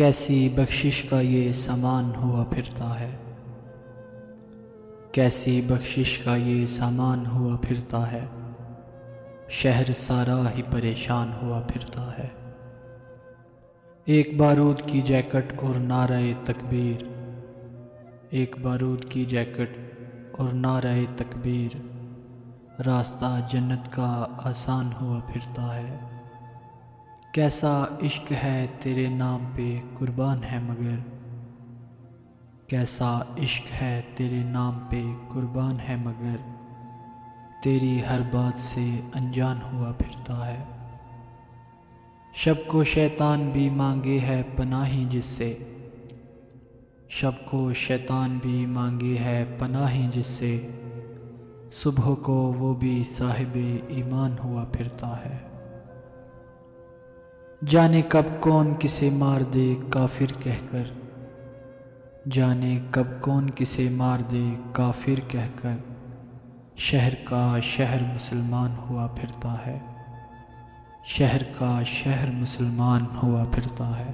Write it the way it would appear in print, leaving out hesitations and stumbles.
کیسی بخشش کا یہ سامان ہوا پھرتا ہے، کیسی بخشش کا یہ سامان ہوا پھرتا ہے، شہر سارا ہی پریشان ہوا پھرتا ہے۔ ایک بارود کی جیکٹ اور نعرہ تکبیر، ایک بارود کی جیکٹ اور نعرہ تکبیر، راستہ جنت کا آسان ہوا پھرتا ہے۔ کیسا عشق ہے تیرے نام پہ قربان ہے مگر، کیسا عشق ہے تیرے نام پہ قربان ہے مگر، تیری ہر بات سے انجان ہوا پھرتا ہے۔ شب کو شیطان بھی مانگے ہے پناہی جس سے، شب کو شیطان بھی مانگے ہے پناہی جس سے، صبح کو وہ بھی صاحب ایمان ہوا پھرتا ہے۔ جانے کب کون کسے مار دے کافر کہہ کر، جانے کب کون کسے مار دے کافر کہہ کر، شہر کا شہر مسلمان ہوا پھرتا ہے، شہر کا شہر مسلمان ہوا پھرتا ہے۔